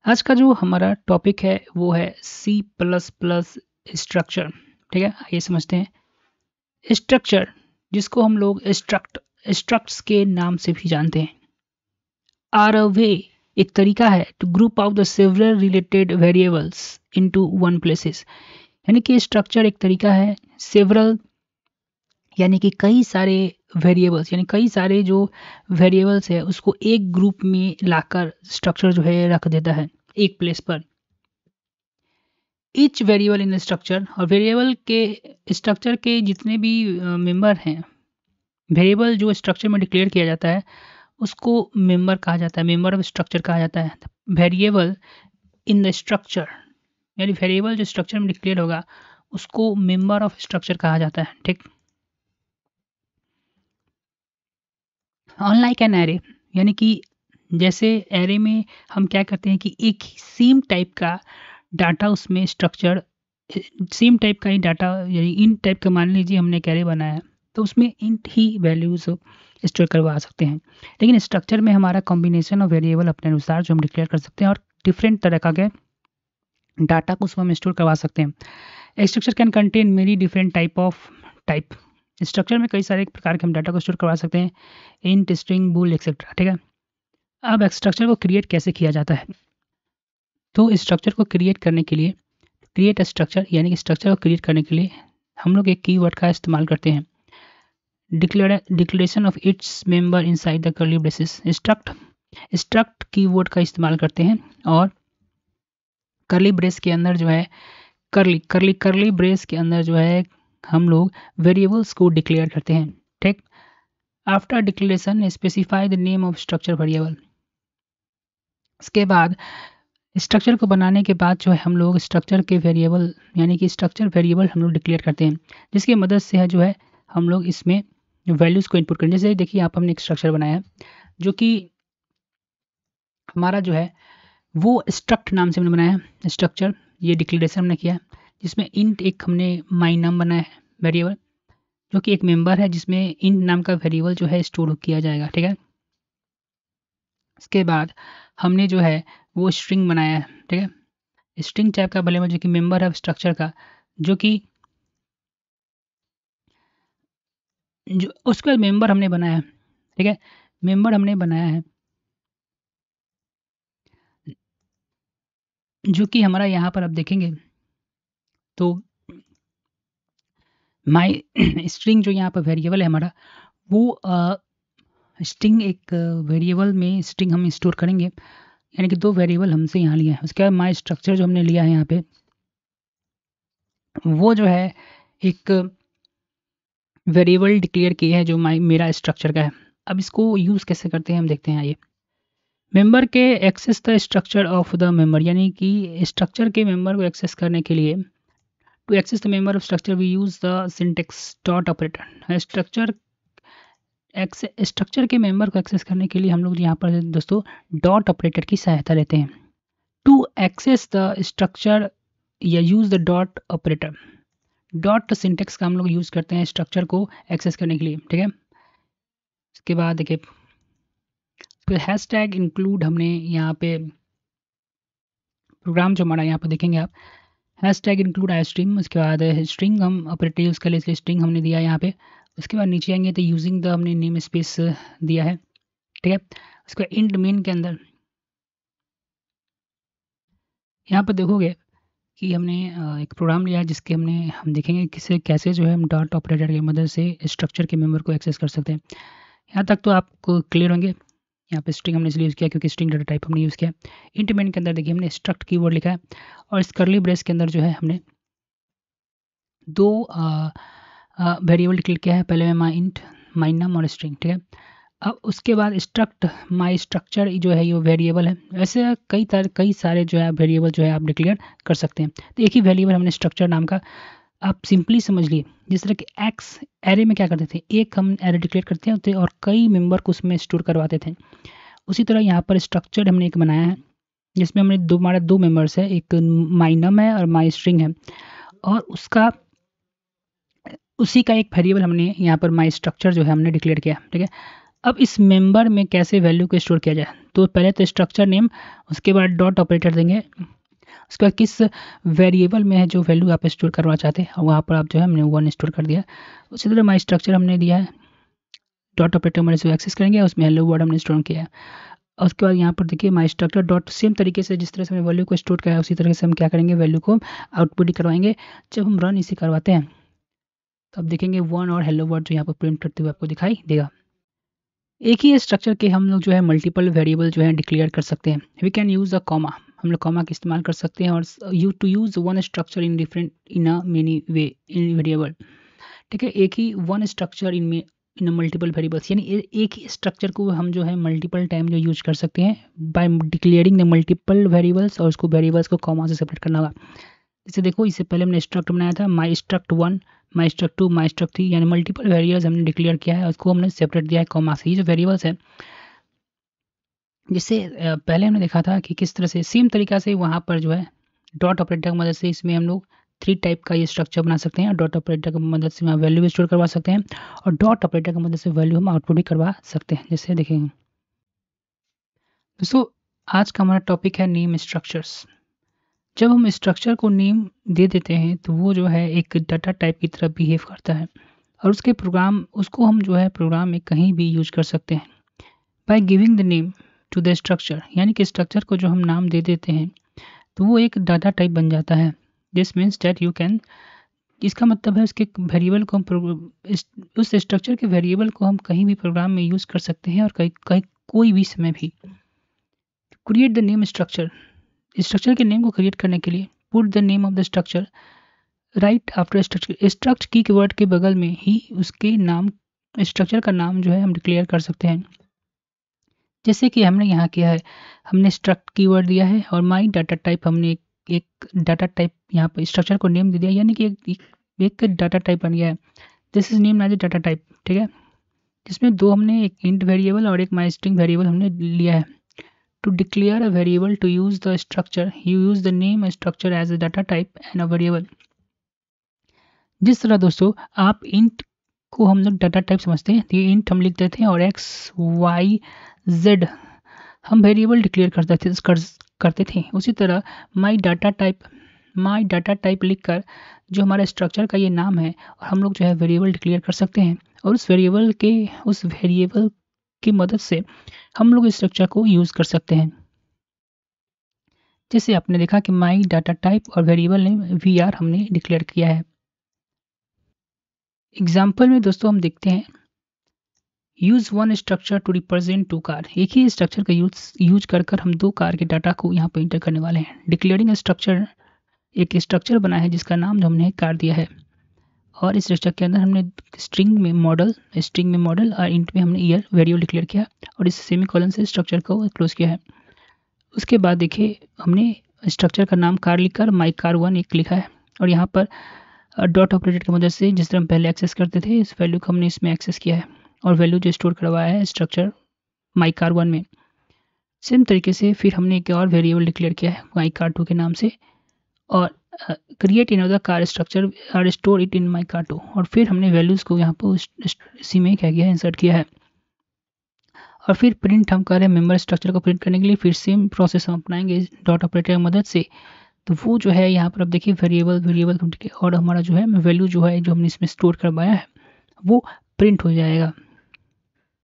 आज का जो हमारा टॉपिक है वो है सी प्लस प्लस स्ट्रक्चर। ठीक है, आइए समझते हैं। स्ट्रक्चर जिसको हम लोग स्ट्रक्ट्स के नाम से भी जानते हैं, आर अ वे एक तरीका है to group of the several related variables into one places. यानी कि स्ट्रक्चर एक तरीका है सेवरल यानी कि कई सारे वेरिएबल्स यानी कई सारे जो वेरिएबल्स है उसको एक ग्रुप में लाकर स्ट्रक्चर जो है रख देता है एक प्लेस पर। ईच वेरिएबल इन स्ट्रक्चर और वेरिएबल के स्ट्रक्चर के जितने भी मेंबर हैं, वेरिएबल जो स्ट्रक्चर में डिक्लेयर किया जाता है उसको मेंबर कहा जाता है, मेंबर ऑफ स्ट्रक्चर कहा जाता है। वेरिएबल इन द स्ट्रक्चर यानी वेरिएबल जो स्ट्रक्चर में डिक्लेयर होगा उसको मेंबर ऑफ स्ट्रक्चर कहा जाता है। ठीक, अनलाइक एन एरे यानी कि जैसे एरे में हम क्या करते हैं कि एक ही सेम टाइप का डाटा उसमें स्ट्रक्चर सेम टाइप का ही डाटा यानी इन टाइप का मान लीजिए हमने एक एरे बनाया है तो उसमें इंट ही वैल्यूज स्टोर करवा सकते हैं। लेकिन स्ट्रक्चर में हमारा कॉम्बिनेशन ऑफ वेरिएबल अपने अनुसार जो हम डिक्लेयर कर सकते हैं और डिफरेंट तरह का के डाटा को उसमें हम स्टोर करवा सकते हैं। Structure can contain many different type structure में कई सारे प्रकार के हम डाटा को स्टोर करवा सकते हैं, इंट, स्ट्रिंग, बूल एक्सेट्रा। ठीक है, अब स्ट्रक्चर को क्रिएट कैसे किया जाता है? तो स्ट्रक्चर को क्रिएट करने के लिए क्रिएट स्ट्रक्चर यानी कि स्ट्रक्चर को क्रिएट करने के लिए हम लोग एक कीवर्ड का इस्तेमाल करते हैं, declaration of its member inside the curly braces. Struct keyword का इस्तेमाल करते हैं और कर्ली ब्रेस के अंदर जो है कर्ली ब्रेस के अंदर जो है हम लोग वेरिएबल्स को डिक्लेयर करते हैं। ठीक, after declaration specify the name of structure variable. इसके बाद स्ट्रक्चर को बनाने के बाद जो है हम लोग स्ट्रक्चर के वेरिएबल यानी कि स्ट्रक्चर वेरिएबल हम लोग डिक्लेयर करते हैं, जिसकी मदद से है जो है हम लोग इसमें वैल्यूज़ को इनपुट करें। जैसे देखिए यहाँ पर हमने एक स्ट्रक्चर बनाया है जो कि हमारा जो है वो स्ट्रक्ट नाम से हमने बनाया है स्ट्रक्चर, ये डिक्लेरेशन हमने किया है जिसमें इंट एक हमने माई नाम बनाया है वेरिएबल जो कि एक मेंबर है जिसमें इंट नाम का वेरिएबल जो है स्टोर किया जाएगा। ठीक है, इसके बाद हमने जो है वो स्ट्रिंग बनाया है। ठीक है, स्ट्रिंग टाइप का भले जो कि मेंबर है स्ट्रक्चर का जो कि जो उसके बाद मेंबर हमने बनाया है। ठीक है, मेंबर हमने बनाया है जो कि हमारा यहाँ पर आप देखेंगे तो माई स्ट्रिंग जो यहाँ पर वेरिएबल है हमारा वो स्ट्रिंग एक वेरिएबल में स्ट्रिंग हम स्टोर करेंगे यानी कि दो वेरिएबल हमसे यहाँ लिया है। उसके बाद माई स्ट्रक्चर जो हमने लिया है यहाँ पे वो जो है एक वेरिएबल डिक्लेयर किया है जो मेरा स्ट्रक्चर का है। अब इसको यूज़ कैसे करते हैं हम देखते हैं। आइए, मेंबर के access the structure of the member यानी कि स्ट्रक्चर के मेंबर को एक्सेस करने के लिए to access the member of structure we use the syntax dot operator. Structure के मेंबर को एक्सेस करने के लिए हम लोग यहाँ पर दोस्तों डॉट ऑपरेटर की सहायता लेते हैं। टू एक्सेस द स्ट्रक्चर या use the dot operator, dot syntax का हम लोग यूज़ करते हैं स्ट्रक्चर को एक्सेस करने के लिए। ठीक है, इसके बाद देखिए फिर हैश टैग इंक्लूड हमने यहाँ पे प्रोग्राम जो हमारा यहाँ पर देखेंगे आप, हैश टैग इंक्लूड आई स्ट्रिंग। उसके बाद स्ट्रिंग हम ऑपरेटर यूज़ कर ले इसलिए स्ट्रिंग हमने दिया यहाँ पे। उसके बाद नीचे आएंगे तो यूजिंग द हमने नेम स्पेस दिया है। ठीक है, उसके बाद इंट मेन के अंदर यहाँ पर देखोगे कि हमने एक प्रोग्राम लिया है जिसके हम देखेंगे किसे कैसे जो है हम डॉट ऑपरेटर की मदद से स्ट्रक्चर के मेंबर को एक्सेस कर सकते हैं। यहाँ तक तो आपको क्लियर होंगे। यहाँ पे स्ट्रिंग हमने इसलिए यूज़ किया क्योंकि स्ट्रिंग डाटा टाइप हमने यूज़ किया। इंट मेन के अंदर देखिए हमने स्ट्रक्ट कीवर्ड लिखा है और इस कर्ली ब्रेस के अंदर जो है हमने दो वेरिएबल डिक्लेयर किया है, पहले में माई नम और स्ट्रिंग। ठीक है, अब उसके बाद स्ट्रक्ट माई स्ट्रक्चर जो है ये वेरिएबल है। वैसे कई सारे जो है वेरिएबल जो है आप डिक्लेयर कर सकते हैं। तो एक ही वेरिएबल हमने स्ट्रक्चर नाम का आप सिंपली समझ लिए, जिस तरह कि एक्स एरे में क्या करते थे, एक हम एरे डिक्लेयर करते होते और कई मेंबर को उसमें स्टोर करवाते थे। उसी तरह यहाँ पर स्ट्रक्चर हमने एक बनाया है जिसमें हमने हमारे दो मेंबर्स है, एक माई नम है और माई स्ट्रिंग है और उसी का एक वेरिएबल हमने यहाँ पर माई स्ट्रक्चर जो है हमने डिक्लेयर किया। ठीक है, अब इस मेंबर में कैसे वैल्यू को स्टोर किया जाए, तो पहले तो स्ट्रक्चर नेम, उसके बाद डॉट ऑपरेटर देंगे, उसके बाद किस वेरिएबल में है जो वैल्यू आप स्टोर करवा चाहते हैं, वहाँ पर आप जो है हमने 1 स्टोर कर दिया। उसी तरह माई स्ट्रक्चर हमने दिया है, डॉट ऑपरेटर हमारे से एक्सेस करेंगे, उसमें हेलो वर्ड हमने स्टोर किया है। और उसके बाद यहाँ पर देखिए माई स्ट्रक्चर डॉट, सेम तरीके से जिस तरह से हमने वैल्यू को स्टोर किया है उसी तरह से हम क्या करेंगे, वैल्यू को आउटपुट ही करवाएंगे। जब हम रन इसे करवाते हैं तो अब देखेंगे 1 और हेलो वर्ड जो यहाँ पर प्रिंट करते हुए आपको दिखाई देगा। एक ही स्ट्रक्चर के हम लोग जो है मल्टीपल वेरिएबल जो है डिक्लेयर कर सकते हैं। We can use a comma, हम लोग कॉमा का इस्तेमाल कर सकते हैं, और you to use one structure in different in a many way in variable. ठीक है, एक ही one structure in multiple variables, यानी एक ही स्ट्रक्चर को हम जो है मल्टीपल टाइम जो यूज कर सकते हैं by declaring the multiple variables, और उसको वेरिएबल्स को कॉमा से सेपरेट करना होगा। जैसे देखो, इससे पहले हमने स्ट्रक्ट बनाया था माई स्ट्रक्ट 1, माई स्ट्रक्ट 2, माई स्ट्रक्ट 3, यानी मल्टीपल वेरिएबल्स हमने डिक्लेयर किया है, उसको हमने सेपरेट दिया है कॉमा से। ये जो वेरिएबल्स है, जिससे पहले हमने देखा था कि किस तरह से सेम तरीका से वहाँ पर जो है डॉट ऑपरेटर की मदद से इसमें हम लोग 3 टाइप का ये स्ट्रक्चर बना सकते हैं। डॉट ऑपरेटर की मदद से हम वैल्यू भी स्टोर करवा सकते हैं, और डॉट ऑपरेटर की मदद से वैल्यू हम आउटपुट भी करवा सकते हैं, जैसे देखेंगे। दोस्तों, आज का हमारा टॉपिक है नेम स्ट्रक्चर्स। जब हम स्ट्रक्चर को नेम दे देते हैं तो वो जो है एक डाटा टाइप की तरह बिहेव करता है, और उसको हम जो है प्रोग्राम में कहीं भी यूज कर सकते हैं। By giving the name to the structure, यानी कि स्ट्रक्चर को जो हम नाम दे देते हैं तो वो एक डाटा टाइप बन जाता है। This means that you can, इसका मतलब है उसके वेरिएबल को उस स्ट्रक्चर के वेरिएबल को हम कहीं भी प्रोग्राम में यूज कर सकते हैं, और कहीं कोई भी समय भी। Create the name structure, structure के नेम को क्रिएट करने के लिए put the name of the structure right after structure, struct की वर्ड के बगल में ही उसके नाम, स्ट्रक्चर का नाम जो है हम डिक्लेयर कर सकते हैं। जैसे कि हमने यहाँ किया है, हमने स्ट्रक्ट कीवर्ड दिया है, और माई डाटा टाइप हमने एक डाटा टाइप यहाँ पर स्ट्रक्चर को नेम दे दिया, यानी कि एक डाटा टाइप बन गया है। This is name as a data type. ठीक है, जिसमें दो हमने, एक इंट वेरिएबल और एक माई स्ट्रिंग वेरिएबल हमने लिया है। To declare a variable to use the structure, you use the name structure as a data type and a variable. जिस तरह दोस्तों आप इंट को हम लोग डाटा टाइप समझते हैं, ये इंट हम लिख देते हैं, और एक्स वाई जेड हम वेरिएबल डिक्लेयर करते थे। उसी तरह माई डाटा टाइप लिखकर जो हमारे स्ट्रक्चर का ये नाम है, और हम लोग जो है वेरिएबल डिक्लेयर कर सकते हैं, और उस वेरिएबल की मदद से हम लोग इस स्ट्रक्चर को यूज कर सकते हैं। जैसे आपने देखा कि माई डाटा टाइप और वेरिएबल नेम वी हमने डिक्लेयर किया है। एग्जाम्पल में दोस्तों हम देखते हैं, use one structure to represent 2 car, एक ही स्ट्रक्चर का यूज कर हम 2 कार के डाटा को यहाँ पर इंटर करने वाले हैं। डिक्लेयरिंग स्ट्रक्चर, एक स्ट्रक्चर बना है जिसका नाम जो हमने कार दिया है, और इस स्ट्रक्चर के अंदर हमने स्ट्रिंग में मॉडल और इंट में हमने ईयर वेरिएबल डिक्लेयर किया, और इस सेमीकोलन से स्ट्रक्चर को क्लोज किया है। उसके बाद देखिए हमने स्ट्रक्चर का नाम कार लिखकर माई कार 1 एक लिखा है, और यहाँ पर डॉट ऑपरेटर की मदद से जिस तरह हम पहले एक्सेस करते थे इस वैल्यू को हमने इसमें एक्सेस किया है, और वैल्यू जो स्टोर करवाया है स्ट्रक्चर माई कार 1 में। सेम तरीके से फिर हमने एक और वेरिएबल डिक्लेयर किया है माई कार 2 के नाम से, और create in other car structure और store it in my car 2, और फिर हमने वैल्यूज़ को यहाँ पर इसी में क्या किया है, इंसर्ट किया है। और फिर प्रिंट हम कर रहे हैं मेंबर स्ट्रक्चर को प्रिंट करने के लिए, फिर सेम प्रोसेस हम अपनाएंगे डॉट ऑपरेटर की मदद से। तो वो जो है यहाँ पर अब देखिए वेरिएबल और हमारा जो है वैल्यू जो है जो हमने इसमें स्टोर करवाया है वो प्रिंट हो जाएगा।